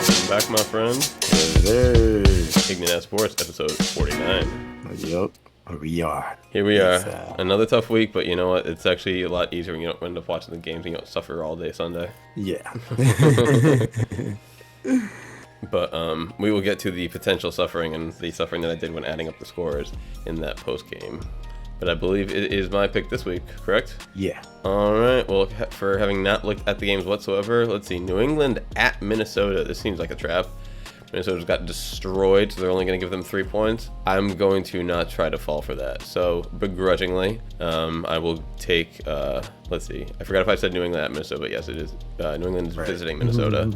Welcome back, my friend. Ign'ant Sports, episode 49. Yep, we are. Here we are. Another tough week, but you know what? It's actually a lot easier when you don't end up watching the games and you don't suffer all day Sunday. Yeah. But we will get to the potential suffering and the suffering that I did when adding up the scores in that post game. But I believe it is my pick this week, correct? Yeah. All right. Well, for having not looked at the games whatsoever, let's see. New England at Minnesota. This seems like a trap. Minnesota's got destroyed, so they're only going to give them 3 points. I'm going to not try to fall for that. So, begrudgingly, I will take, let's see. I forgot if I said New England at Minnesota, but yes, it is. New England is visiting Minnesota.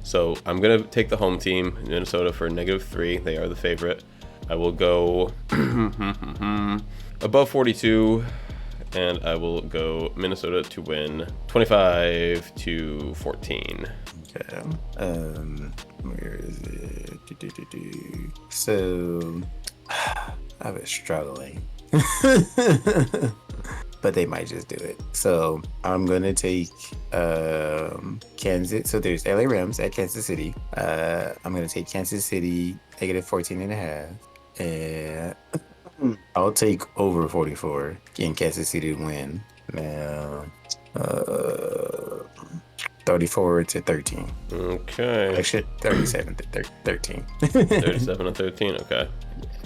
So, I'm going to take the home team, Minnesota, for -3. They are the favorite. I will go above 42, and I will go Minnesota to win 25-14. Okay. Where is it? So, I've been struggling. But they might just do it. So, I'm going to take Kansas. So, there's LA Rams at Kansas City. I'm going to take Kansas City -14.5. And I'll take over 44 in Kansas City to win. Now, 34-13. Okay. Actually, 37-13. 37-13. Okay.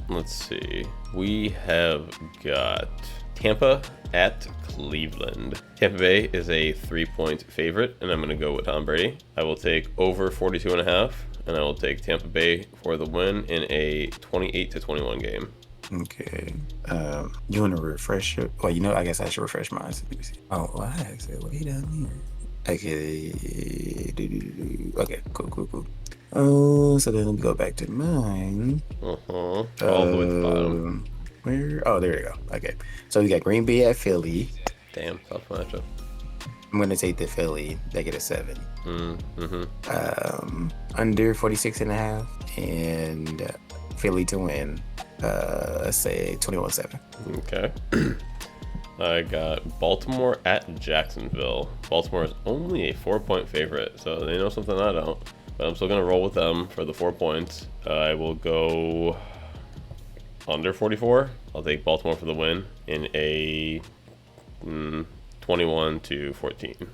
Let's see. We have got Tampa at Cleveland. Tampa Bay is a 3-point favorite, and I'm going to go with Tom Brady. I will take over 42.5, and I will take Tampa Bay for the win in a 28-21 game. Okay. You want to refresh your? Well, I guess I should refresh mine. Oh, well, I actually way down here. Okay. Okay. Cool. So then let me go back to mine. All the way to the bottom. Where? Oh, there you go. Okay. So we got Green Bay at Philly. Damn, tough matchup. I'm gonna take the Philly. They get a 7. Mm-hmm. Under 46.5, and Philly to win. Let's say 21-7. Okay. I got Baltimore at Jacksonville. Baltimore is only a 4-point favorite, so they know something I don't. But I'm still going to roll with them for the 4 points. I will go under 44. I'll take Baltimore for the win in a 21-14.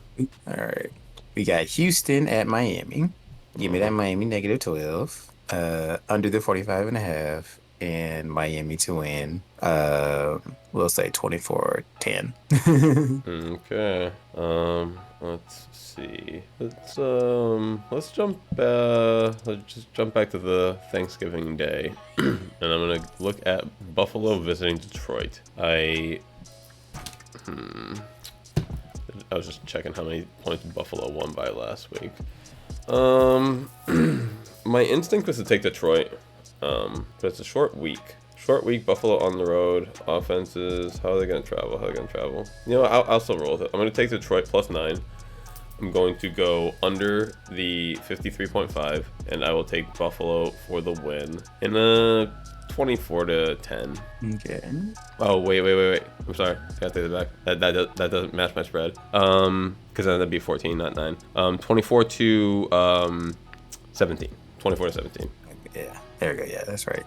All right. We got Houston at Miami. Give me that Miami -12. Under the 45.5. And Miami to win. We'll say 24-10. Okay. Let's see. Let's just jump back to the Thanksgiving Day, and I'm gonna look at Buffalo visiting Detroit. I was just checking how many points Buffalo won by last week. My instinct was to take Detroit. But it's a short week. Buffalo on the road. Offenses. How are they going to travel? I'll still roll with it. I'm going to take Detroit +9. I'm going to go under the 53.5, and I will take Buffalo for the win in a 24-10. Okay. Oh wait. I'm sorry. I gotta take it back. That doesn't match my spread. Because then that'd be 14, not 9. 24-17. 24-17. Yeah. There we go. Yeah, that's right.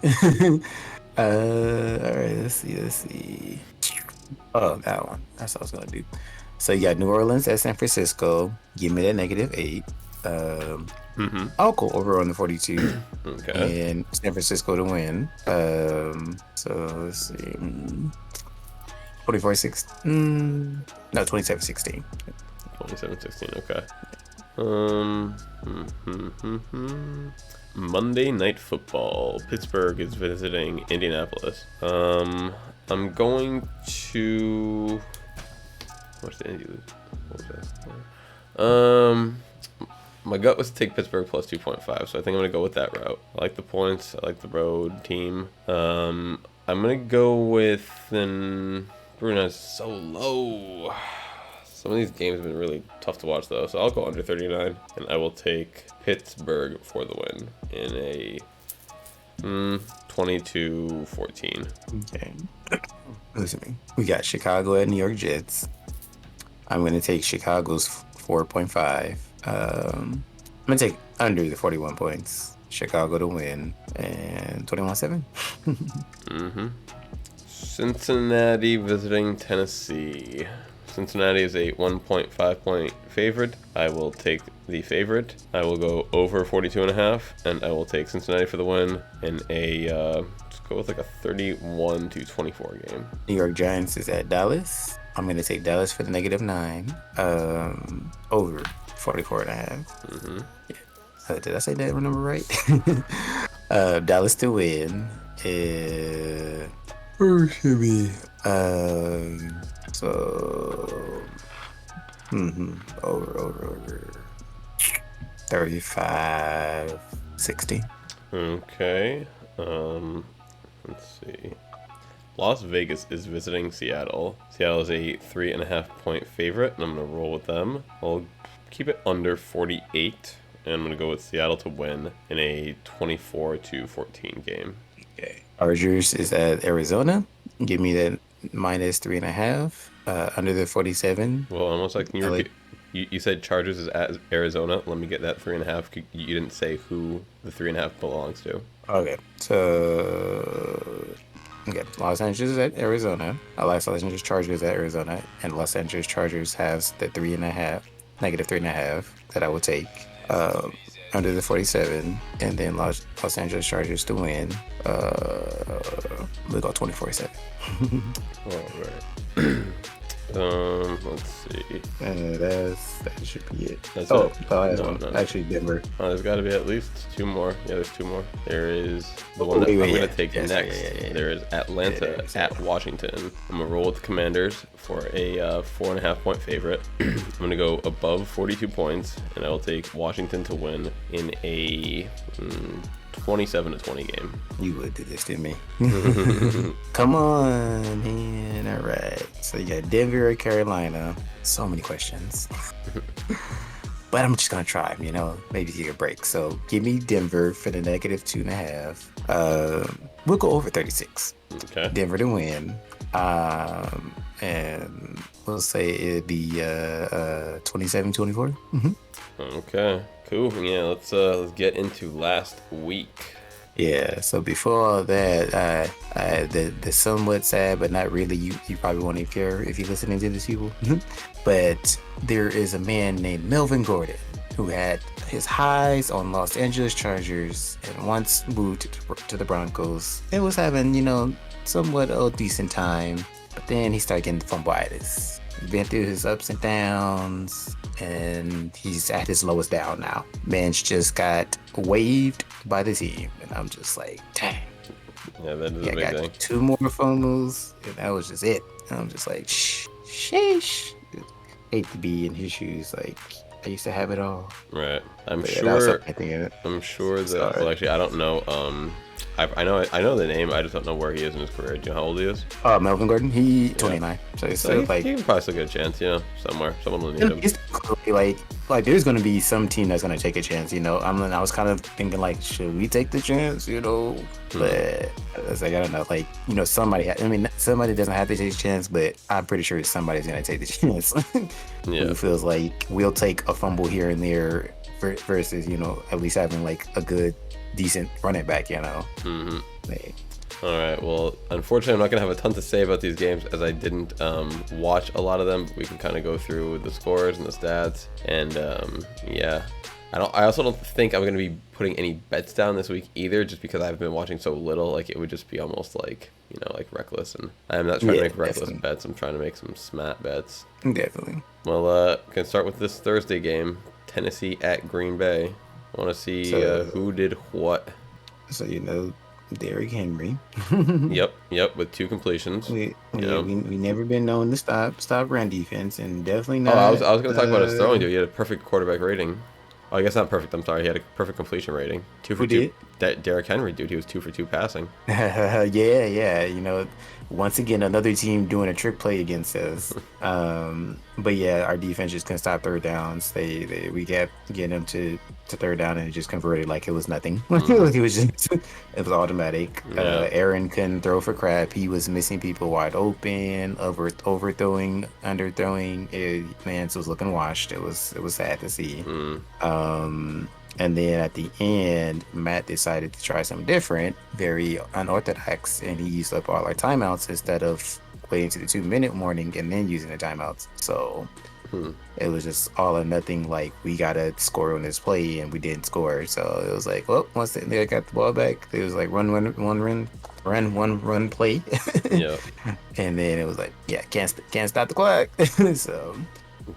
All right. Let's see. Oh, that one. That's what I was gonna do. So you got New Orleans at San Francisco. Give me that -8. I'll go over on the 42. Okay. And San Francisco to win. So let's see. 24-16. No, 27-16. 27-16. Okay. Monday Night Football. Pittsburgh is visiting Indianapolis. I'm going to. What's the Indy lose? What was that? My gut was to take Pittsburgh +2.5, so I think I'm gonna go with that route. I like the points. I like the road team. I'm gonna go with Bruno's so low. Some of these games have been really tough to watch, though, so I'll go under 39, and I will take Pittsburgh for the win in a 22-14. Okay. Listen, we got Chicago at New York Jets. I'm going to take Chicago's 4.5. gonna take under the 41 points. Chicago to win and 21-7. Mm-hmm. Cincinnati visiting Tennessee. Cincinnati is a 1.5 point favorite. I will take the favorite. I will go over 42.5, and I will take Cincinnati for the win in a let's go with like a 31-24 game. New York Giants is at Dallas. I'm gonna take Dallas for the -9. Over 44.5. Mm-hmm. Did I say that number right? Dallas to win. Where should be? So over 35-60. Okay. Let's see. Las Vegas is visiting Seattle. Seattle is a 3.5 point favorite, and I'm gonna roll with them. I'll keep it under 48, and I'm gonna go with Seattle to win in a 24-14 game. Okay. Chargers is at Arizona. Give me that -3.5. Under the 47. Well, almost like LA. you said Chargers is at Arizona. Let me get that 3.5. You didn't say who the 3.5 belongs to. Okay. So okay, Los Angeles is at Arizona. Los Angeles Chargers at Arizona, and Los Angeles Chargers has the 3.5, -3.5 that I will take. Under the 47, and then Los Angeles Chargers to win. We'll go 24-7. All right. Let's see. That should be it. That's oh, it. Oh, that's No, one. no. Actually, Denver. There's got to be at least two more. Yeah, there's two more. There is the one that I'm going to take Yes, next. yeah. There is Atlanta at Washington. I'm going to roll with the Commanders for a 4.5 point favorite. I'm going to go above 42 points, and I will take Washington to win in a 27-20 game. You would do this to me. Come on, man. All right. So you got Denver or Carolina. So many questions. But I'm just going to try, maybe take a break. So give me Denver for the -2.5. We'll go over 36. Okay. Denver to win. And we'll say it'd be 27-24. Okay. Cool. Yeah, let's get into last week. Yeah, so before all that, the somewhat sad, but not really, you probably won't even care if you're listening to this, people. But there is a man named Melvin Gordon who had his highs on Los Angeles Chargers and once moved to the Broncos and was having, somewhat a decent time. But then he started getting fumbleitis. Been through his ups and downs, and he's at his lowest down now. Man's just got waived by the team, and I'm just like, dang. Yeah, that is a I big got thing. 2 more fumbles, and that was just it. And I'm just like, sheesh. Hate to be in his shoes. Like, I used to have it all. Right. I'm But yeah, that was sure. something in it. I'm sure that. Sorry. Well, actually, I don't know. I know the name. I just don't know where he is in his career. Do you know how old he is? Melvin Gordon, he 29. So it's So still he can probably still get a chance. Somewhere. Someone will need him. it's like there's gonna be some team that's gonna take a chance. I was kind of thinking like, should we take the chance? But it's like I don't know. Like somebody. Somebody doesn't have to take a chance, but I'm pretty sure somebody's gonna take the chance. Yeah. Who feels like we'll take a fumble here and there versus at least having like a good, decent running back. Mm-hmm. Like, All right. Well, unfortunately, I'm not gonna have a ton to say about these games as I didn't watch a lot of them. But we can kind of go through the scores and the stats, and yeah. I also don't think I'm gonna be putting any bets down this week either, just because I've been watching so little. Like it would just be almost like like reckless, and I'm not trying to make reckless definitely. bets. I'm trying to make some smart bets. Definitely. Well, can start with this Thursday game, Tennessee at Green Bay. I want to see who did what. So Derrick Henry. Yep, with 2 completions. We never been known to stop run defense, and definitely Oh, not. I was gonna talk about his throwing. Dude, he had a perfect quarterback rating. Oh, I guess not perfect. I'm sorry. He had a perfect completion rating. 2 for Who 2. did? that Derrick Henry dude. He was 2 for 2 passing. Yeah. Once again, another team doing a trick play against us. But yeah, our defense just couldn't stop third downs. We kept getting them to third down and it just converted like it was nothing. Like it was just it was automatic. Yeah. Aaron couldn't throw for crap. He was missing people wide open, overthrowing, underthrowing. Mance was looking washed. It was sad to see. And then at the end, Matt decided to try something different, very unorthodox, and he used up all our timeouts instead of waiting to the 2 minute warning and then using the timeouts. So it was just all or nothing. Like we gotta score on this play, and we didn't score. So it was like, well, once they got the ball back, it was like run, play. Yeah. And then it was like, yeah, can't stop the clock. So.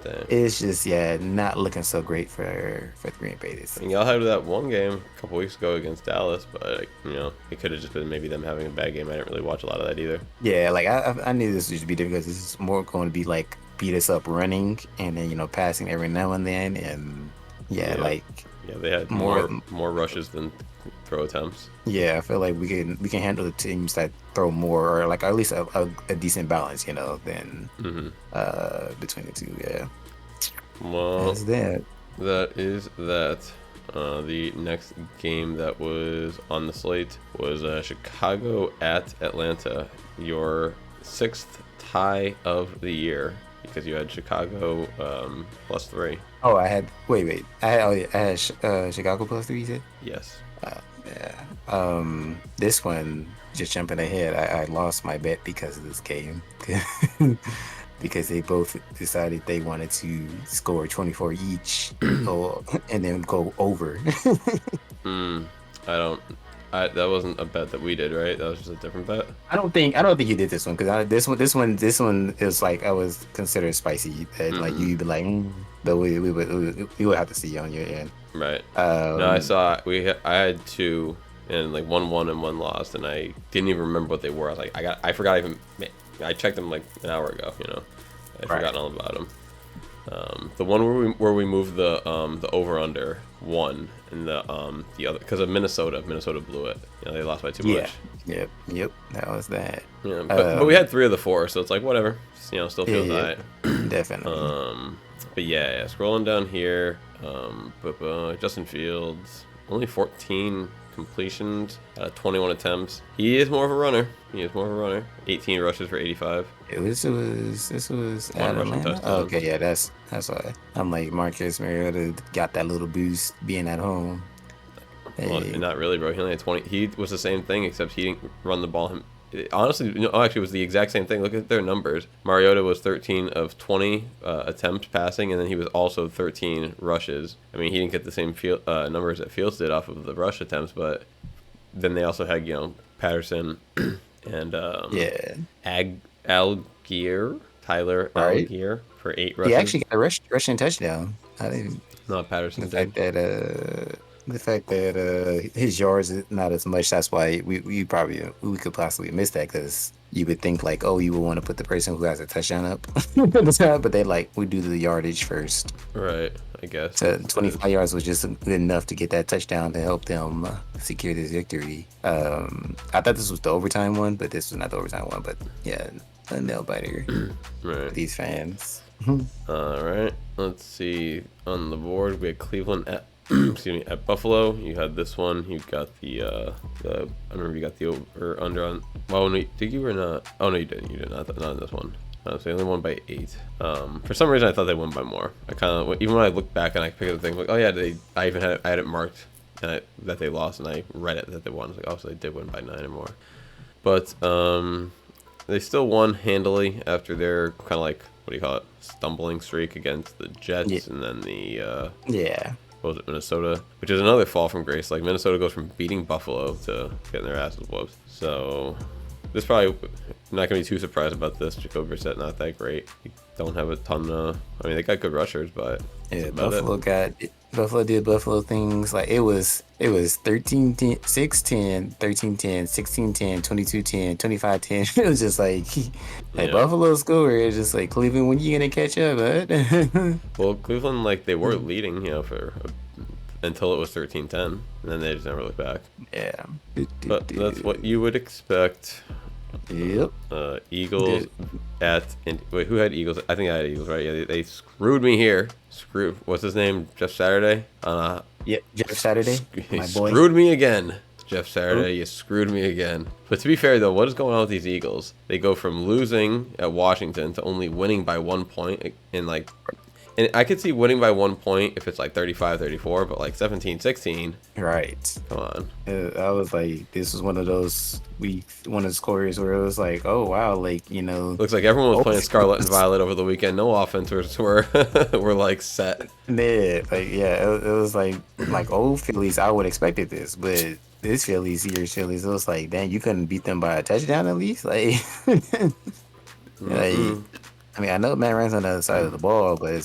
Damn. It's just not looking so great for Green Bay this season. Y'all had that one game a couple weeks ago against Dallas, but it could have just been maybe them having a bad game. I didn't really watch a lot of that either. Yeah, like I knew this would be different because this is more going to be like beat us up running and then passing every now and then, and they had more rushes than throw attempts. Yeah, I feel like we can handle the teams that throw more, or like at least a decent balance, than between the two. Yeah. Well, that's that. That is that. The next game that was on the slate was Chicago at Atlanta, your 6th tie of the year, because you had Chicago +3. Oh, I had wait. I had Chicago +3. You said? Yes. Yeah. This one, just jumping ahead, I lost my bet because of this game. Because they both decided they wanted to score 24 each and then go over. That wasn't a bet that we did, right? That was just a different bet. I don't think you did this one, because this one is like I was considered spicy. That like you'd be like, but we would have to see on your end. Right. No, I saw I had 2, and like one won and one lost, and I didn't even remember what they were. I was like, I forgot even. I checked them like an hour ago. I'd forgotten all about them. The one where we moved the over under won, and the other because of Minnesota blew it. They lost by too much. Yep. That was that. Yeah, but we had 3 of the 4, so it's like whatever. Still feels alright. Definitely. But yeah, scrolling down here, Justin Fields only 14 completions out of 21 attempts. He is more of a runner. 18 rushes for 85. This was One at rushing Atlanta. touchdown. Oh, okay, yeah, that's why I'm like Marcus Mariota got that little boost being at home. Well, not really, bro. He only had 20. He was the same thing, except he didn't run the ball. Honestly, actually, it was the exact same thing. Look at their numbers. Mariota was 13 of 20 attempts passing, and then he was also 13 rushes. I mean, he didn't get the same numbers that Fields did off of the rush attempts, but then they also had Patterson and Tyler Algier for 8 rushes. He actually got a rushing touchdown. I didn't. Not Patterson. The fact that his yards is not as much, that's why we could possibly miss that, because you would think like, oh, you would want to put the person who has a touchdown up. But they we do the yardage first. Right, I guess. So 25 yards was just good enough to get that touchdown to help them secure this victory. I thought this was the overtime one, but this was not the overtime one. But yeah, a nail biter right. for these fans. All right, let's see. On the board, we had Cleveland at at Buffalo. You had this one. You got the I remember you got the over under on. Oh no, did you or not? Oh no, you didn't. You did not in this one. So they only won by 8. For some reason, I thought they won by more. I kind of, even when I look back and I pick up the thing, like, oh yeah, I had it marked that they lost, and I read it that they won. I was like, oh, so they did win by 9 or more. But they still won handily after their kind of like, what do you call it, stumbling streak against the Jets, and then the what was it, Minnesota, which is another fall from grace. Like Minnesota goes from beating Buffalo to getting their asses whooped. So this probably not gonna be too surprised about this. Jacoby Brissett not that great. You don't have a ton of. I mean, they got good rushers, but yeah, Buffalo did Buffalo things. Like it was 13-10, 6-10, 13-10, 16-10, 22-10, 25-10. It was just like Buffalo score. It's just like, Cleveland, when you gonna catch up, bud? Well, Cleveland, like they were leading, for until it was 13-10, and then they just never looked back. Yeah. But that's what you would expect. Yep. Eagles wait, who had Eagles? I think I had Eagles, right? Yeah, they screwed me here. What's his name? Jeff Saturday? Yep. Jeff Saturday. He My boy. screwed me again. Jeff Saturday, you screwed me again. But to be fair, though, what is going on with these Eagles? They go from losing at Washington to only winning by 1 point in like. And I could see winning by 1 point if it's like 35-34, but like 17-16. Right. Come on. I was like, this was one of those one of the scores where it was like, oh wow, like Looks like everyone was playing Scarlet and Violet over the weekend. No offenses were were like set. Yeah, it was like old Phillies. I would expected this, but this Phillies, it was like, damn, you couldn't beat them by a touchdown at least, like. Like, I mean, I know Matt Ryan's on the other side of the ball, but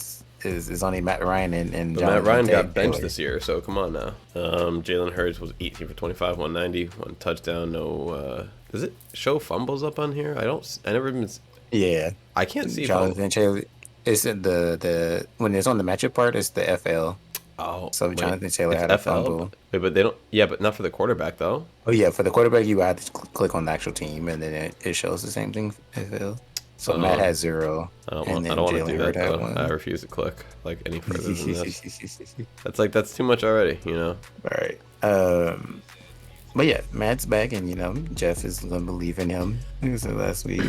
it's only Matt Ryan and but Matt Ryan got benched this year, so come on now. Jalen Hurts was 18 for 25, 190, 1 touchdown. No, does it show fumbles up on here? I never even. Yeah, I can't see. Jonathan Taylor. It's the when it's on the matchup part, it's the FL. Oh, so wait, Jonathan Taylor had a fumble. Wait, but they don't. Yeah, but not for the quarterback though. Oh yeah, for the quarterback, you have to click on the actual team, and then it shows the same thing. FL. So Matt has 0. I don't want to do that though. I refuse to click like any further than this. That's too much already, All right. But yeah, Matt's back, and Jeff is gonna believe in him. So last week.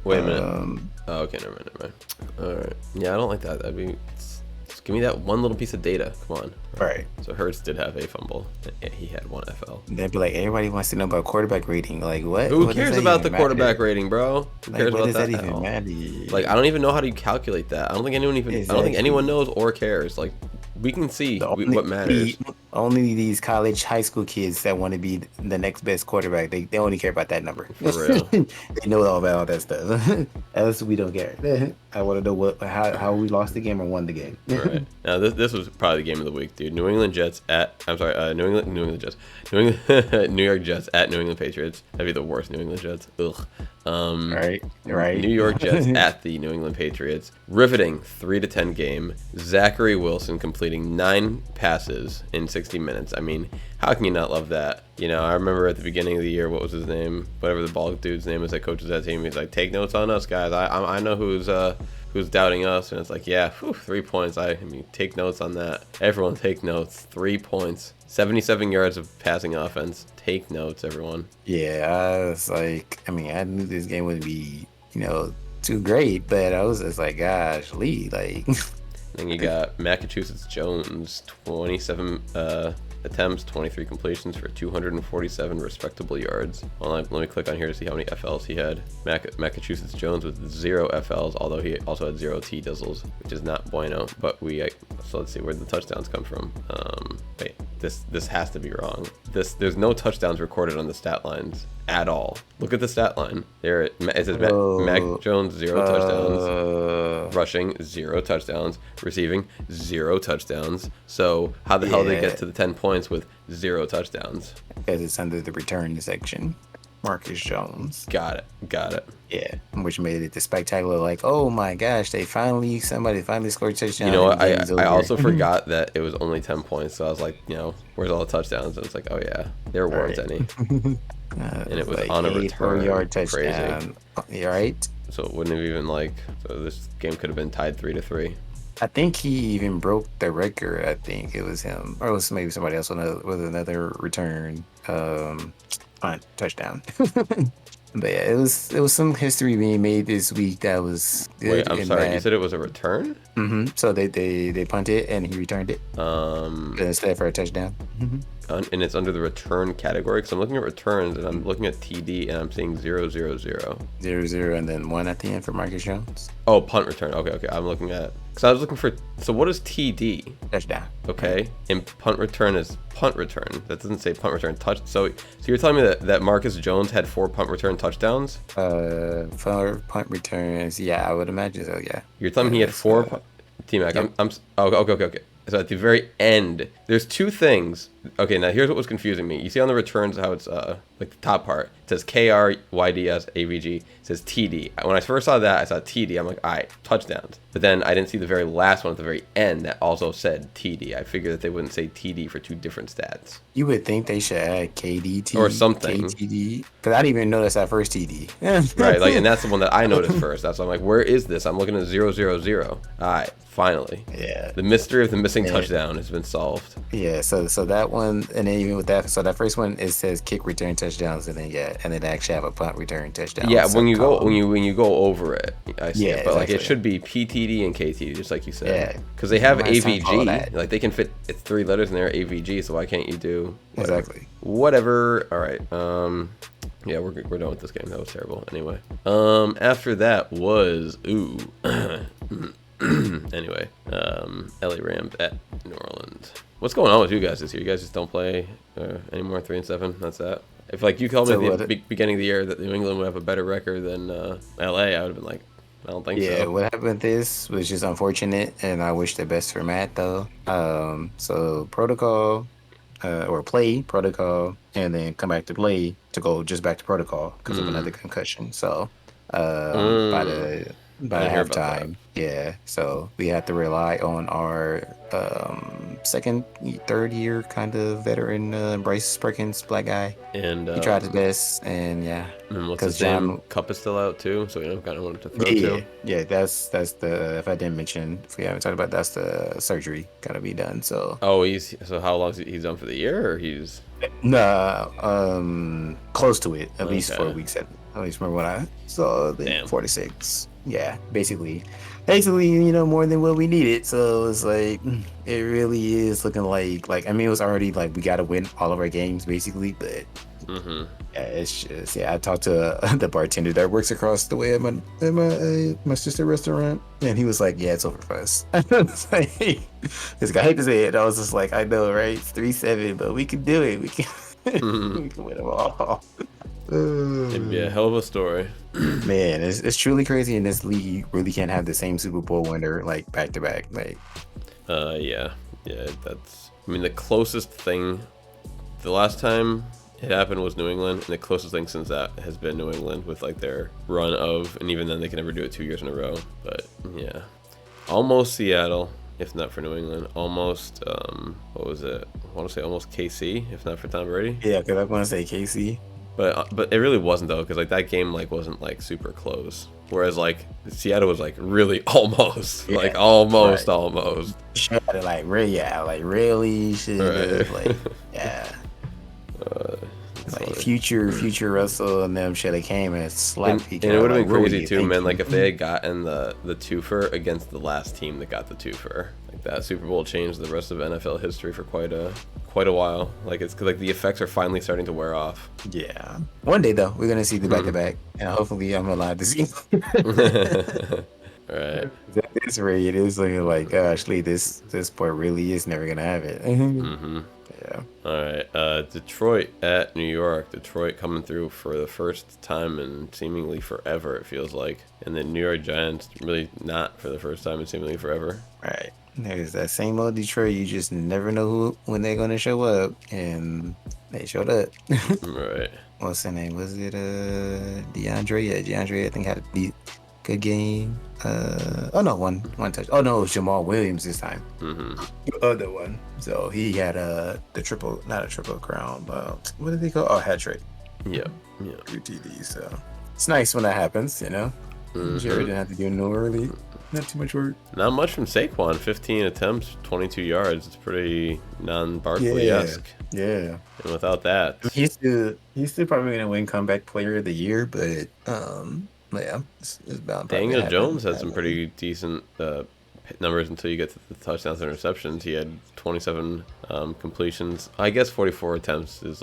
Wait a minute. Oh, okay, never mind. All right. Yeah, I don't like that. Just give me that one little piece of data. Come on. Right. So Hurts did have a fumble. He had 1 FL. They'd be like, everybody wants to know about quarterback rating. Like, what? Who cares about the quarterback rating, bro? Who cares about that? Even matter? Like, I don't even know how to calculate that. I don't think anyone knows or cares. Like, we can see what matters. Only these college, high school kids that want to be the next best quarterback, they only care about that number. For real. They know all about all that stuff. Else we don't care. I want to know how we lost the game or won the game. All right. Now this was probably the game of the week, dude. New York Jets at New York Jets at New England Patriots. That'd be the worst New England Jets. Ugh. Right. New York Jets at the New England Patriots. Riveting 3-10 game. Zachary Wilson completing 9 passes in 60 minutes. I mean, how can you not love that? I remember at the beginning of the year, what was his name? Whatever the ball dude's name is that coaches that team. He's like, take notes on us, guys. I know who's doubting us, and it's like, yeah, 3 points. I mean, take notes on that. Everyone take notes. 3 points. 77 yards of passing offense. Take notes, everyone. Yeah, I was like, I knew this game would be, too great, but I was just like, gosh, Lee, like. Then you got Massachusetts Jones, 27 attempts, 23 completions for 247 respectable yards. Well, let me click on here to see how many FLs he had. Massachusetts Jones with 0 FLs, although he also had 0 T-dizzles, which is not bueno. But so let's see where the touchdowns come from. Wait, this has to be wrong. There's no touchdowns recorded on the stat lines at all. Look at the stat line. There it says Mac Jones 0 touchdowns, rushing 0 touchdowns, receiving 0 touchdowns. So how the hell did they get to the 10 points with 0 touchdowns? Because it's under the return section. Marcus Jones. Got it. Yeah, which made it the spectacular. Like, oh my gosh, somebody finally scored a touchdown. You know what? I also forgot that it was only 10 points. So I was like, where's all the touchdowns? And it's like, oh yeah, there weren't any. And it was like on a return. 4-yard touchdown. Crazy. Right? So it wouldn't have even so this game could have been tied 3-3. I think he even broke the record. I think it was him, or it was maybe somebody else with another return touchdown. But yeah, it was some history being made this week that was good. Wait, I'm sorry. Bad. You said it was a return? Mm-hmm. So they punted and he returned it. Instead for a touchdown. Mm-hmm. And it's under the return category because I'm looking at returns and I'm looking at TD and I'm seeing 0, 0, 0. 0, 0, and then 1 at the end for Marcus Jones. Oh, punt return. Okay. I'm looking at because I was looking for. So what is TD? Touchdown. Okay, and punt return is punt return. That doesn't say punt return touch. So you're telling me that Marcus Jones had 4 punt return touchdowns? 4 punt returns. Yeah, I would imagine so. Yeah. You're telling me he had 4. T-Mac. Yep. Okay. So at the very end, there's 2 things Okay, now here's what was confusing me. You see on the returns how it's like the top part. It says KRYDS It says TD. When I first saw that, I saw TD. I'm like, all right, touchdowns. But then I didn't see the very last one at the very end that also said TD. I figured that they wouldn't say TD for two different stats You would think they should add KDT or something. KTD, because I didn't even notice that first TD. Right, like, and that's the one that I noticed first. That's why I'm like, where is this? I'm looking at 000. All right, finally. Yeah. The mystery of the missing touchdown has been solved. Yeah, so that one, and then even with that, so that first one it says kick return touchdowns, and then and then actually have a punt return touchdown. Yeah, when you go over it, I see it. But like it exactly. should be PTD and KTD, just like you said. Yeah. Because they have Might sound all AVG, that. like they can fit it's 3 letters in there AVG. So why can't you do whatever? Exactly. Whatever. All right. Yeah, we're done with this game. That was terrible. Anyway. After that was anyway, LA Rams at New Orleans. What's going on with you guys this year? You guys just don't play anymore. 3-7. That's that. If like you told me at the beginning of the year that New England would have a better record than LA, I would have been like, I don't think so. Yeah, what happened with this was just unfortunate, and I wish the best for Matt though. So protocol, or play protocol, and then come back to play to go just back to protocol because of another concussion. So by halftime, yeah. So we had to rely on our second, third year kind of veteran Bryce Perkins, black guy. And He tried his best, and yeah. And what's his name? Cup is still out too, so you know, kind of wanted to throw too. Yeah, that's the, if I didn't mention, if we haven't talked about, that's the surgery gotta be done. So so how long is he's done for the year, or he's close to it, at least 4 weeks. At least remember when I saw the Damn. 46. Yeah, basically, you know, more than what we needed. So it's like it really is looking like I mean, it was already like we gotta win all of our games basically, but yeah, it's just I talked to the bartender that works across the way at my sister's restaurant, and he was like, "Yeah, it's over for us." It's like, this guy hate to say it. I was just like, "I know, right? It's 3-7, but we can do it. We can, we can win them all." It'd be a hell of a story. Man, it's truly crazy in this league. You really can't have the same Super Bowl winner like back to back. Like, yeah, that's. I mean, the closest thing, the last time it happened was New England, and the closest thing since that has been New England with like their run of, and even then they can never do it 2 years in a row. But yeah, almost Seattle, if not for New England. Almost, what was it? I want to say almost KC, if not for Tom Brady. yeah, because I want to say KC. But it really wasn't though, because like that game like wasn't like super close. Whereas like Seattle was like really almost, like almost. Should have like really should have like like future Russell and them should have came and slapped each other. And it would have like, been crazy too, man. Like if they had gotten the twofer against the last team that got the twofer, like that Super Bowl changed the rest of NFL history for quite a while. Like it's 'cause like the effects are finally starting to wear off. Yeah. One day though, we're gonna see the back to back, and hopefully I'm allowed to see. Right. At this rate, it is looking like, gosh, Lee, this sport really is never gonna have it. Yeah. All right. Detroit at New York. Detroit coming through for the first time in seemingly forever, it feels like. And the New York Giants really not for the first time in seemingly forever. Right. There's that same old Detroit. You just never know when they're gonna show up, and they showed up. Right. What's the name? Was it DeAndre? Yeah, DeAndre. I think had a good game. Oh no, one touch. Oh no, it was Jamal Williams this time. The other one. So he had the triple, not a triple crown, but what did they call? Oh, hat trick. Yep. 3 TDs. So it's nice when that happens, you know. Jerry didn't have to do no early. Not too much work. Not much from Saquon. 15 attempts, 22 yards. It's pretty non-Barkley-esque. Yeah. And without that, He's still probably gonna win comeback player of the year, but yeah, it's bound. Daniel Jones had some pretty decent numbers until you get to the touchdowns and interceptions. He had 27 completions. I guess 44 attempts is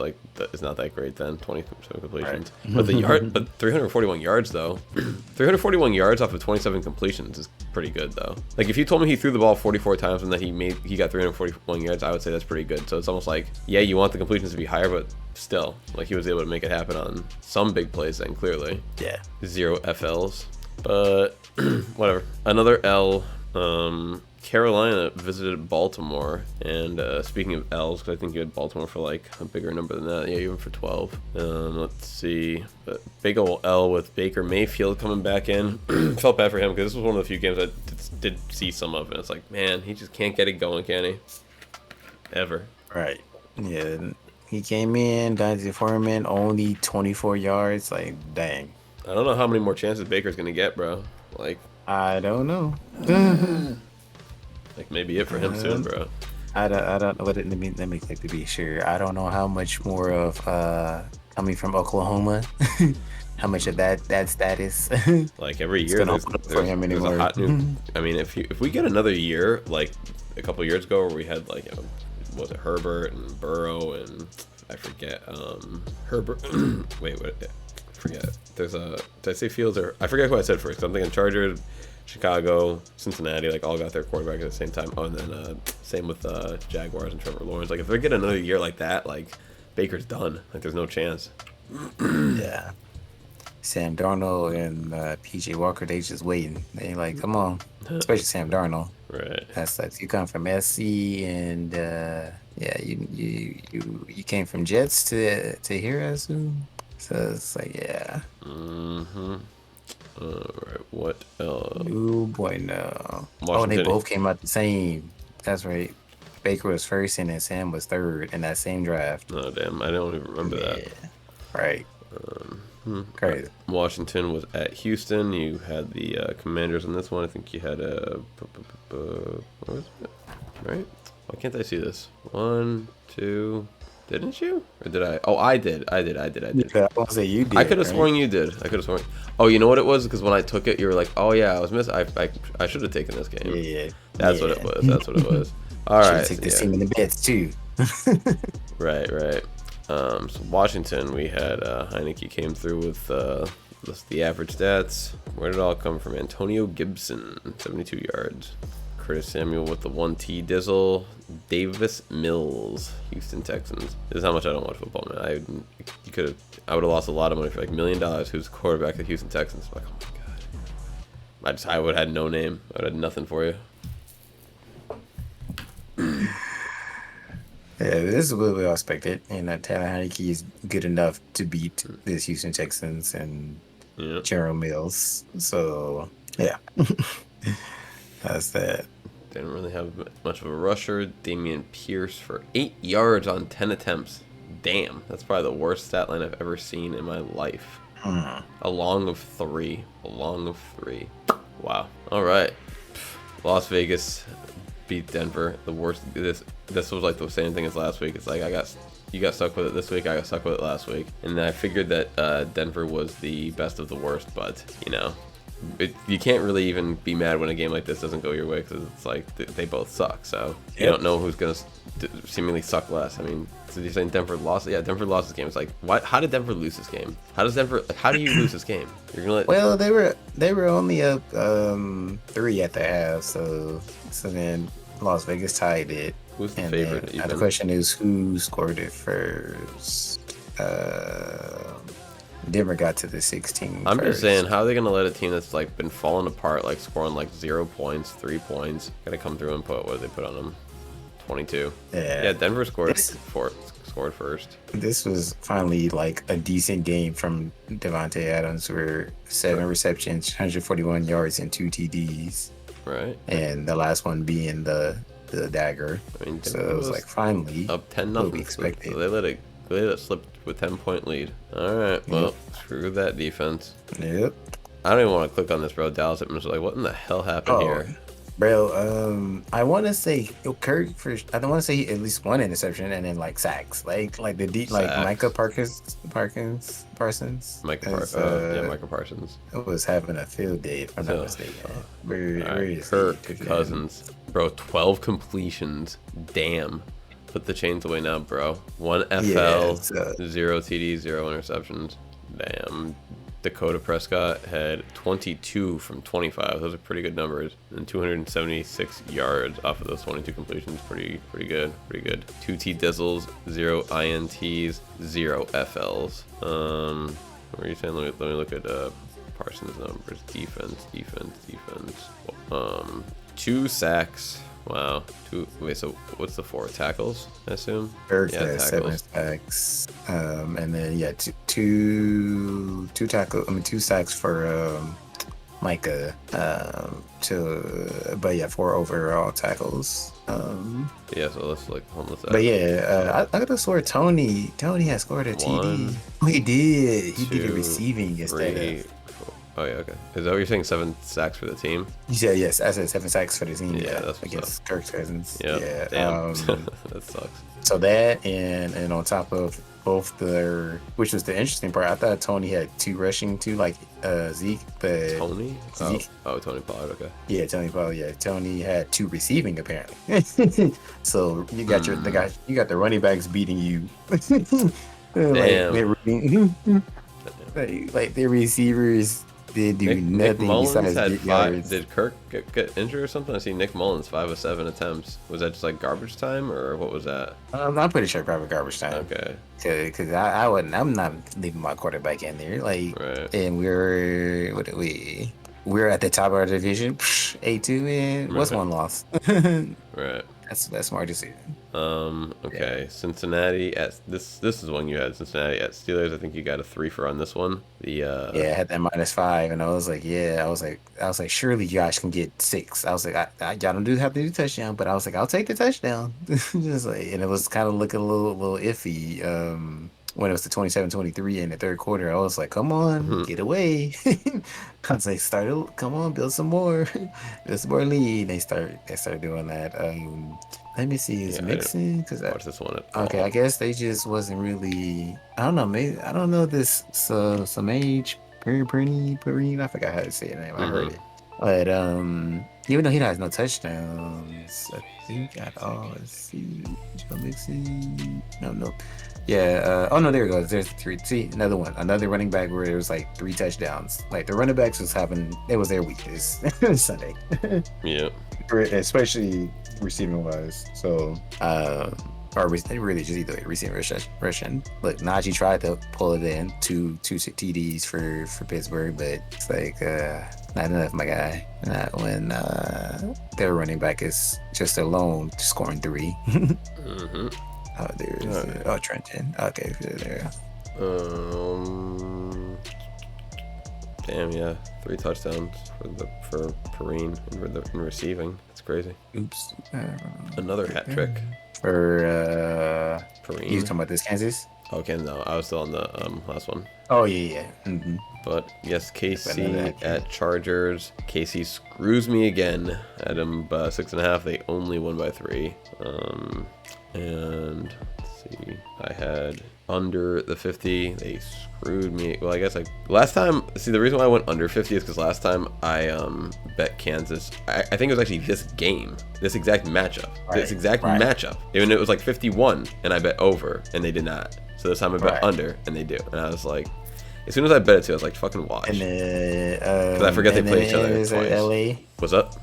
not that great then. 27 completions, right. but 341 yards though. 341 yards off of 27 completions is pretty good though. Like if you told me he threw the ball 44 times and that he got 341 yards, I would say that's pretty good. So it's almost like, yeah, you want the completions to be higher, but still, like he was able to make it happen on some big plays then clearly. Yeah. 0 FLs, but whatever. Another L. Carolina visited Baltimore, and speaking of L's, because I think you had Baltimore for like a bigger number than that. Yeah, you went for 12. Let's see, big ol' L with Baker Mayfield coming back in. Felt bad for him because this was one of the few games I did see some of, and it's like, man, he just can't get it going, can he? Ever. Right. Yeah. He came in, Dante Foreman, only 24 yards. Like, dang. I don't know how many more chances Baker's gonna get, bro. Like, I don't know. like maybe it for him soon, bro. I don't know. Let me click to be sure. I don't know how much more of coming from Oklahoma. How much of that status? Like every It's year, gonna open up for him there's a anymore. hot new. I mean, if we get another year like a couple years ago where we had like was it Herbert and Burrow and I forget Herbert. Wait, what? I forget. There's a. Did I say Fields or I forget who I said first? I'm thinking Chargers, Chicago, Cincinnati, like all got their quarterback at the same time. Oh, and then same with Jaguars and Trevor Lawrence. Like if they get another year like that, like Baker's done. Like there's no chance. Yeah. Sam Darnold and PJ Walker, they just waiting. They like, come on, especially Sam Darnold. Right. That's like you come from SC and yeah, you came from Jets to here, I assume. So it's like, yeah. Mm-hmm. All right. What else? Oh boy, no. Washington. Oh, and they both came out the same. That's right. Baker was first and then Sam was third in that same draft. Oh damn! I don't even remember that. Right. Crazy. Washington was at Houston. You had the Commanders on this one. I think you had what was it? Right? Why can't I see this? 1, 2. Didn't you? Or did I? Oh, I did. Yeah, I want to say you did. I could have right? sworn you did. I could have sworn. Oh, you know what it was? Because when I took it, you were like, "Oh yeah, I was missing. I should have taken this game." Yeah. That's what it was. That's what it was. All right. Take this team in the bets too. Right. So Washington, we had Heineke came through with the average stats. Where did it all come from? Antonio Gibson, 72 yards. Curtis Samuel with the 1T Dizzle. Davis Mills, Houston Texans. This is how much I don't watch football, man. I would have lost a lot of money for like $1 million. Who's the quarterback of the Houston Texans? I'm like, oh my god. I would have had no name. I would have had nothing for you. Yeah, this is what we all expected, and Taylor Heineke is good enough to beat this Houston Texans and General Mills. So yeah, that's that. Didn't really have much of a rusher. Damian Pierce for 8 yards on 10 attempts. Damn, that's probably the worst stat line I've ever seen in my life. A long of 3. Wow. All right. Las Vegas beat Denver. The worst. This was like the same thing as last week. It's like you got stuck with it this week. I got stuck with it last week, and I figured that Denver was the best of the worst. But you can't really even be mad when a game like this doesn't go your way because it's like they both suck. So you don't know who's gonna seemingly suck less. I mean, so you're saying Denver lost? Yeah, Denver lost this game. It's like, what? How did Denver lose this game? How do you lose this game? You're gonna let. Well, they were only up 3 at the half, so then Las Vegas tied it. Who's the and favorite? Then, the question is who scored it first. Denver got to the 16. I'm first. just saying, how are they gonna let a team that's like been falling apart, like scoring like 0 points, 3 points, gonna come through and put what did they put on them? 22. Yeah, Denver scored first. This was finally like a decent game from Devontae Adams, where 7 receptions, 141 yards, and 2 TDs. Right. And the last one being the dagger. I mean, so it was like finally up 10-0. We expected. So they let it slip with 10-point lead. All right. Well, screw that defense. Yep. I don't even want to click on this, bro. Dallas Edmonds like, what in the hell happened here? Bro, I want to say Kirk first. I don't want to say at least one interception and then like sacks, like the deep, like Micah Parsons. Micah Parsons was having a field day, if I'm not mistaken. Where is Kirk Cousins, bro? 12 completions. Damn. Put the chains away now, bro. 1 FL, 0 TD, 0 interceptions. Damn. Dakota Prescott had 22 from 25. Those are pretty good numbers. And 276 yards off of those 22 completions. Pretty good. 2 T Dizzles, 0 INTs, 0 FLs. What are you saying? Let me look at Parsons' numbers. Defense. 2 sacks. Wow. Wait, so what's the 4 tackles? I assume. Ertz Yeah, has 7 tackles. sacks. And then yeah, two tackle. I mean 2 sacks for Micah. But yeah, 4 overall tackles. Yeah, so let's like homeless. But yeah, I could have swore Tony had scored a 1, TD. Oh, he did. He did the 2, receiving instead 3, of. 4. Oh yeah, okay. Is that what you're saying? 7 sacks for the team? You said yes. I said 7 sacks for the team. Yeah, Yeah, that's what's against Kirk Cousins. Yeah. Yeah. Damn. That sucks. So that and on top of both their, which was the interesting part. I thought Tony had 2 rushing too, like Zeke, but Tony? Zeke. Oh, Tony Pollard. Okay. Yeah, Tony Powell. Yeah, Tony had 2 receiving apparently. So you got you got the running backs beating you. Damn. Like their receivers did do Nick nothing Mullins besides had get 5. yards. Did Kirk get injured or something? I see Nick Mullins 5 of 7 attempts. Was that just like garbage time or what was that? I'm pretty sure probably garbage time. Okay. Cause I wouldn't. I'm not leaving my quarterback in there. Like, Right. and what are we? We're at the top of our division, 8-2, and what's Right. one loss? Right. That's smart decision. Okay. Yeah. Cincinnati at this is one you had. Cincinnati at Steelers. I think you got a 3 for on this one. The Yeah, I had that -5, and I was like, I was like, surely Josh can get 6. I was like, y'all don't have to do touchdown, but I was like, I'll take the touchdown. Just like, and it was kind of looking a little iffy. When it was the 27-23 in the third quarter, I was like, come on, get away. I was like, come on, build some more, build some more lead. They started doing that. Let me see, is Yeah, I Mixon? didn't watch this one at Okay, all. I guess they just wasn't really. I don't know. Maybe I don't know this. Some age, Perine. I forgot how to say it name. I heard it, but even though he has no touchdowns, I think at all. Let's see, Joe Mixon. No. Yeah. Oh no, there it goes. There's 3. See, another running back where there was like 3 touchdowns. Like the running backs was having. It was their weakness Sunday. Yeah. Especially receiving wise. So, or really just either way, receiving Russian. Look, Najee tried to pull it in, two TDs for Pittsburgh, but it's like not enough, my guy. Not when their running back is just alone scoring 3. Oh, there's Trenton. Okay, there. Damn, yeah, 3 touchdowns for Perine in receiving. That's crazy. Oops. Another hat trick For Perine. you talking about this Kansas? Okay, no, I was still on the last one. Oh yeah. Mm-hmm. But yes, KC Another hat trick. at Chargers. KC screws me again. At him 6.5. They only won by 3. And let's see, I had under the 50. They screwed me. Well, I guess last time. See, the reason why I went under 50 is because last time I bet Kansas. I think it was actually this game, this exact matchup, Right. matchup. Even it was like 51, and I bet over, and they did not. So this time I bet Right. under, and they do. And I was like, as soon as I bet it too, I was like, fucking watch. And then Because I forget they and play then each other it was twice. at LA. What's up?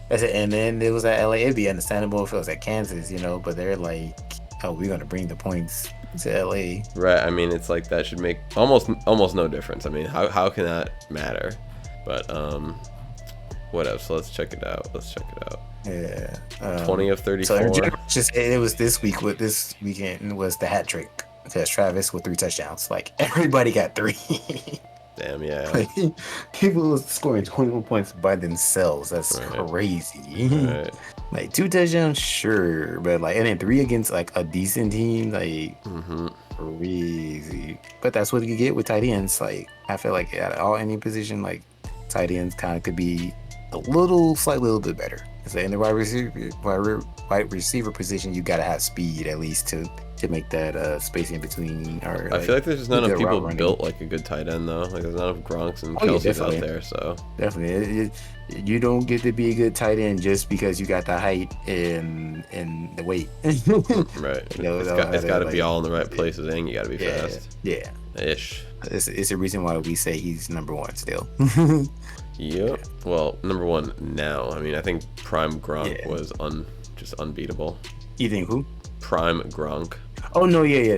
I said, and then it was at LA. It'd be understandable if it was at Kansas, but they're like, oh, we're gonna bring the points to LA. Right. I mean, it's like that should make almost no difference. I mean, how can that matter? But what else? Let's check it out. Yeah. 20 of So 34. in general, it was this weekend was the hat trick because Travis with 3 touchdowns. Like everybody got 3. Damn, yeah. Like, people was scoring 21 points by themselves. That's Right. crazy. Right. Like 2 touchdowns, sure, but like, and then 3 against like a decent team, like crazy. But that's what you get with tight ends. Like I feel like at any position, like tight ends kind of could be slightly a little bit better. So in the wide receiver position, you gotta have speed at least to make that space in between. Or I feel like there's just not good enough people route running. built like a good tight end though. Like there's not enough Gronks and Oh, yeah, Kelseys out definitely. there. So Definitely, you don't get to be a good tight end just because you got the height and the weight. right. It's got to be all in the right places, and you got to be fast. Yeah. Ish. It's a reason why we say he's number 1 still. Yep. Well, number 1 now. I mean, I think Prime Gronk Yeah. was just unbeatable. You think who? Prime Gronk. Oh no, yeah,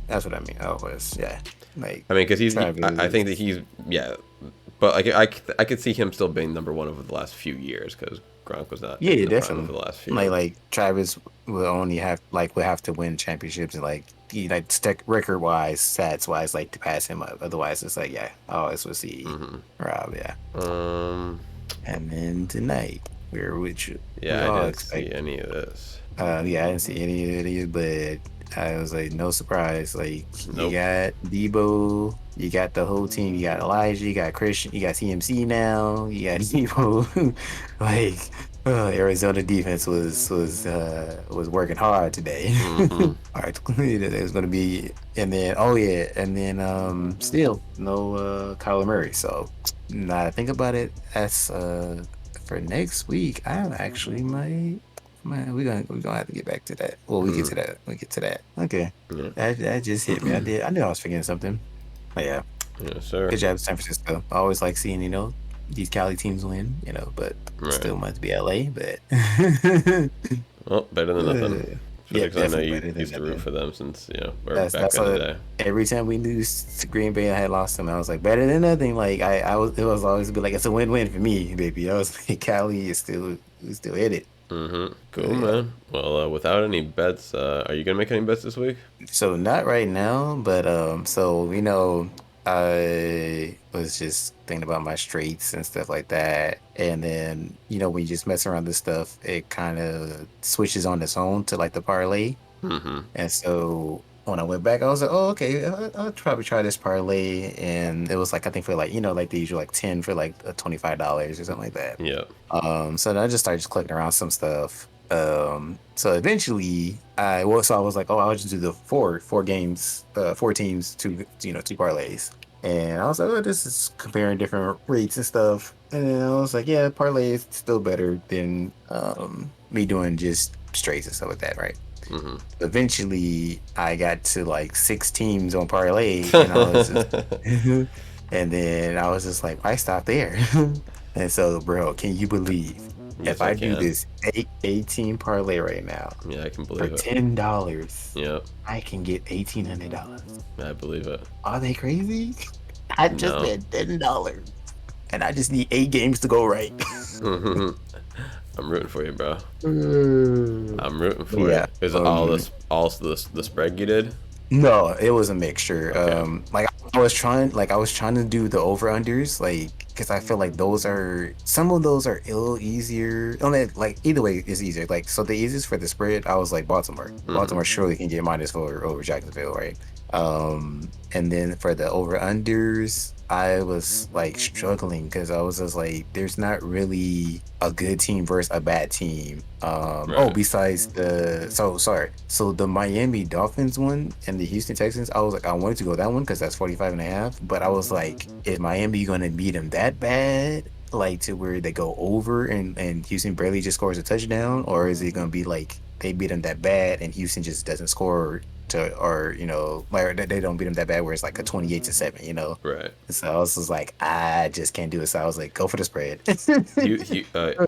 that's what I mean. Oh, yeah. Like I mean, because Travis. I think that he's, yeah. But like, I could see him still being number 1 over the last few years because Gronk was not Yeah, in yeah, the prime of definitely. the last few. Like Travis will only have like will have to win championships and like he like stick record wise, stats wise, like to pass him up. Otherwise, it's like yeah, I always will see Hmm. Rob. Yeah, Um, and then tonight we're with you. We yeah, I all didn't expect. see any of this. Yeah, I didn't see any of these, but I was like, no surprise. Like you Nope. got Debo, you got the whole team. You got Elijah, you got Christian, you got CMC now. You got Debo. Like Arizona defense was working hard today. Hmm. All right, it was gonna be, and then oh yeah, and then still no Kyler Murray. So now that I think about it, that's for next week. I actually might. Man, we're gonna have to get back to that. Well, we get Mm, to that. We get to that. Okay, yeah. that just hit me. I knew I was forgetting something. But yeah, Yes, sir. good job, San Francisco. I always like seeing these Cali teams win. But Right. still must be LA. But Well, better than nothing. Especially yeah, because I know definitely you better than used to root nothing. for them since we're back That's in the a day. every time we lose to Green Bay, I had lost them. I was like better than nothing. Like I was, it was always be like it's a win-win for me, baby. I was like Cali is still we still hit it. Cool, Yeah. man. Well, without any bets, are you gonna make any bets this week? So not right now, but so I was just thinking about my straights and stuff like that, and then when you just mess around this stuff, it kind of switches on its own to like the parlay, Mm-hmm. and so when I went back, I was like, oh okay, I'll probably try this parlay, and it was like I think for like like the usual like 10 for like $25 or something like that. Yeah. So then I just started just clicking around some stuff. So eventually so I was like, oh, I'll just do the four games, four teams, two parlays. And I was like, oh, this is comparing different rates and stuff. And then I was like, yeah, parlay is still better than me doing just straights and stuff like that, right? Mm-hmm. Eventually I got to like six teams on parlay and I was just and then I was just like, why stop there? And so, bro, can you believe if Yes, I I do can. this 18 parlay right now Yeah, I can for believe it. $10, Yep, I can get $1,800. I believe it. Are they crazy? I just No. bet $10 and I just need 8 games to go right. I'm rooting for you, bro. Mm. I'm rooting for you. Yeah. Is it all the spread you did? No, it was a mixture. Okay. Like I was trying to do the over unders, like because I feel like some of those are a little easier. Like either way is easier. Like so, the easiest for the spread, I was like Baltimore. Mm-hmm. Baltimore surely can get -4 over Jacksonville, right? And then for the over unders, I was like struggling because I was just like, there's not really a good team versus a bad team. Right. Besides so the Miami Dolphins one and the Houston Texans, I was like, I wanted to go that one because that's 45.5, but I was like, is Miami gonna beat them that bad? Like to where they go over and Houston barely just scores a touchdown, or is it gonna be like they beat them that bad and Houston just doesn't score or like they don't beat them that bad where it's like a 28-7. Right. So I was just like, I just can't do it. So I was like, go for the spread.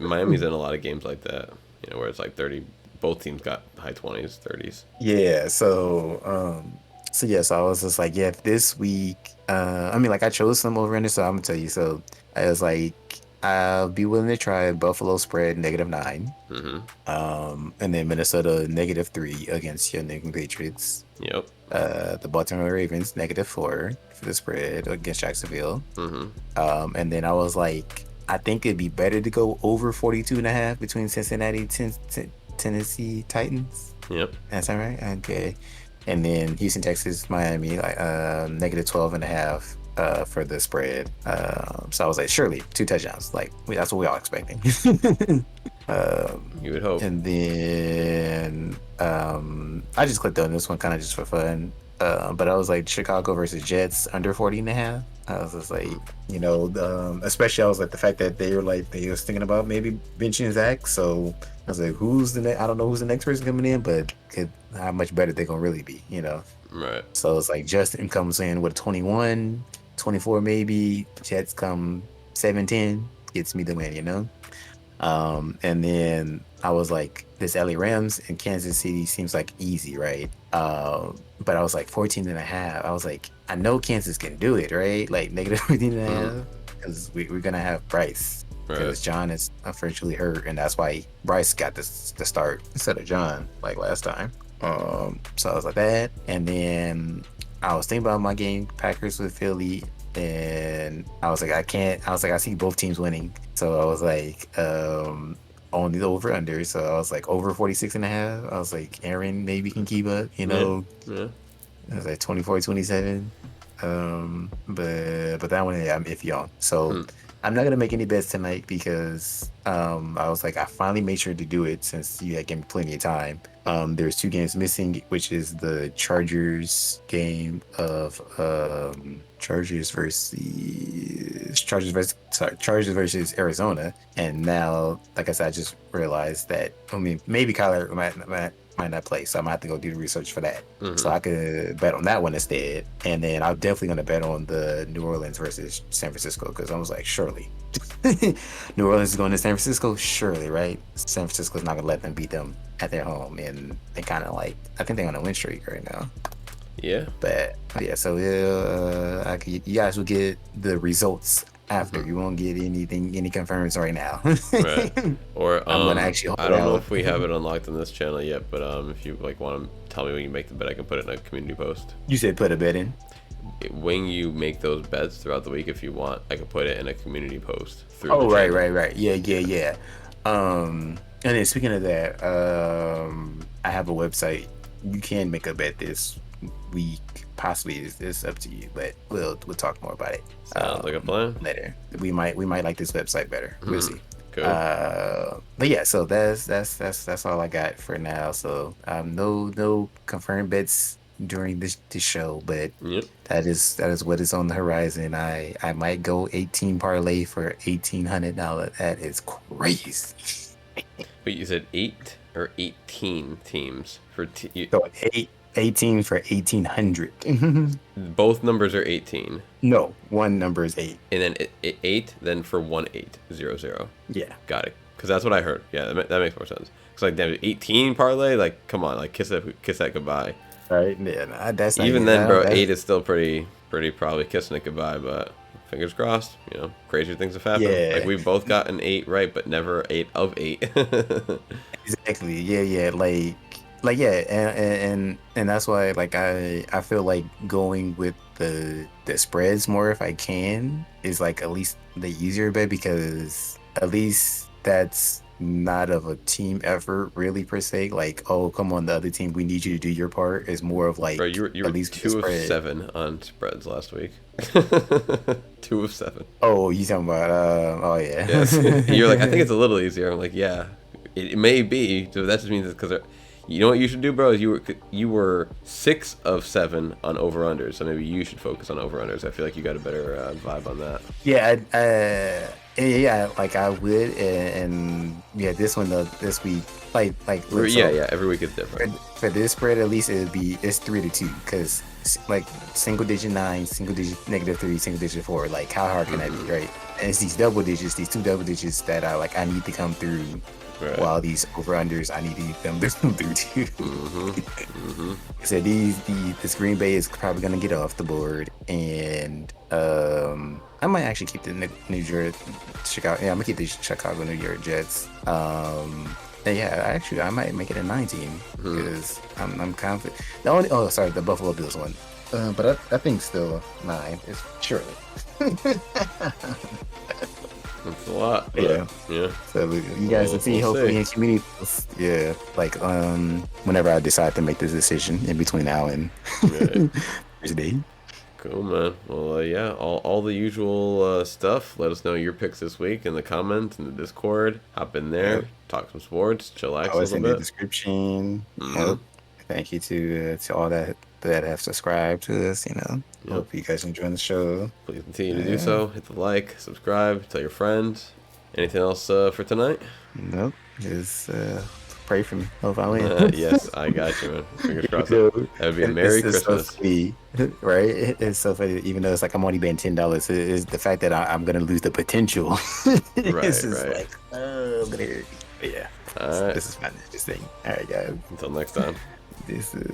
Miami's in a lot of games like that. Where it's like 30. Both teams got high 20s, 30s. Yeah, so yeah, so I was just like, yeah, this week, I mean, like I chose some over under, so I'm gonna tell you. So I was like, I'll be willing to try Buffalo spread -9, Mm-hmm. and then Minnesota -3 against your New England Patriots. Yep. The Baltimore Ravens -4 for the spread against Jacksonville. Mm-hmm. And then I was like, I think it'd be better to go over 42.5 between Cincinnati Tennessee Titans. Yep. That's all right. Okay. And then Houston, Texas, Miami, like -12.5 for the spread. So I was like, surely 2 touchdowns. Like that's what we all expecting. You would hope. And then I just clicked on this one kind of just for fun. But I was like Chicago versus Jets under 40.5. I was just like, especially I was like the fact that they was thinking about maybe benching Zach. So I was like, who's the next? I don't know who's the next person coming in, but how much better they gonna really be, Right. So it's like Justin comes in with 21, 24 maybe. Jets come 7-10, gets me the win. And then I was like, this LA Rams and Kansas City seems like easy, right? But I was like 14.5. I was like, I know Kansas can do it, right? Like -14.5, because we're gonna have Bryce. Right. because John is unfortunately hurt, and that's why Bryce got this the start instead of John like last time. So I was like that, and then I was thinking about my game Packers with Philly, and I was like I can't. I was like I see both teams winning, so I was like on the over under. So I was like over 46.5. I was like Aaron maybe can keep up, Yeah. Yeah. it was like 24-27. But that one, yeah, I'm iffy on. So Hmm. I'm not gonna make any bets tonight because I was like I finally made sure to do it since you had given me plenty of time. There's two games missing, which is the Chargers game of Chargers versus Arizona. And now, like I said, I just realized that I mean maybe Kyler might not play, so I'm gonna have to go do the research for that. So Mm-hmm. I could bet on that one instead, and then I'm definitely gonna bet on the New Orleans versus San Francisco because I was like, surely New Orleans is going to San Francisco, surely, right? San Francisco's not gonna let them beat them at their home, and they kind of like I think they're on a win streak right now. Yeah. But yeah, so you guys will get the results after. Mm-hmm. You won't get any confirms right now. Right. Or I'm gonna actually I hold don't know out. if we have it unlocked on this channel yet, but if you like want to tell me when you make the bet, I can put it in a community post. You said put a bet in. When you make those bets throughout the week, if you want, I can put it in a community post through Oh, the right, channel. right. Yeah. And then speaking of that, I have a website. You can make a bet this week. Possibly, it's up to you, but we'll talk more about it Sounds like a plan. later. We might like this website better. We'll see. Cool. But yeah, so that's all I got for now. So no confirmed bets during this show, but Yep. that is what is on the horizon. I might go 18 parlay for $1,800. That is crazy. But you said 8 or 18 teams for So 18 for 1,800. both numbers are 18, No, one number is 8. and then 8 then for 1800. Yeah. Got it. Because that's what I heard. Yeah, that makes more sense. Because like damn, 18 parlay, like come on, like kiss that goodbye. All right. Yeah. Nah, that's not Even even then, bro, that's- 8 is still pretty probably kissing it goodbye. But fingers crossed, crazier things have happened. Yeah. Like we both got an 8 right, but never 8 of 8. Exactly. Yeah. Like yeah, and that's why like I feel like going with the spreads more if I can is like at least the easier bet because at least that's not of a team effort really per se. Like, oh come on, the other team, we need you to do your part. Is more of like Bro, you were at least with the 2 of spread. 7 on spreads last week. 2 of 7. Oh, you talking about oh yeah. Yes. You're like, I think it's a little easier. I'm like, yeah, it may be. So that just means it's because you know what you should do, bro? Is you were 6 of 7 on over unders. So maybe you should focus on over unders. I feel like you got a better vibe on that. Yeah, yeah, like I would, and yeah, this one though, this week, look, so Yeah. Every week is different. for this spread at least it's 3-2 because like single digit 9, single digit -3, single digit 4, like how hard can that be, right? And it's these double digits, these two double digits that I need to come through. Right. While these over unders, I need to get them through too. So this Green Bay is probably gonna get off the board, and I might actually keep the New York, Chicago. Yeah, I'm gonna keep the Chicago New York Jets. And yeah, actually, I might make it a 19 because I'm confident. The Buffalo Bills one. But I think still 9 is surely. That's a lot. But, Yeah. Yeah. So you guys will see, We'll hopefully see. in community. Yeah, like whenever I decide to make this decision in between now and Right. Thursday. Cool, man. Well, yeah, all the usual stuff. Let us know your picks this week in the comments, in the Discord. Hop in there, Yep. talk some sports, chillax a Always little in the bit. description. Yep. Thank you to all that have subscribed to us. Yep. Hope you guys enjoying the show. Please continue to do so. Hit the like, subscribe, tell your friends. Anything else for tonight? Nope. Just pray for me. Hope I win. Yes, I got you, man. Fingers crossed. Dude, That would be a Merry it's so Christmas. funny, right? It's so funny. Even though it's like I'm only betting $10, is the fact that I'm gonna lose the potential. Right, It's just right. like, oh, I'm gonna hurt you. But yeah. All right. This is fun. This thing. All right, guys. Until next time. This is.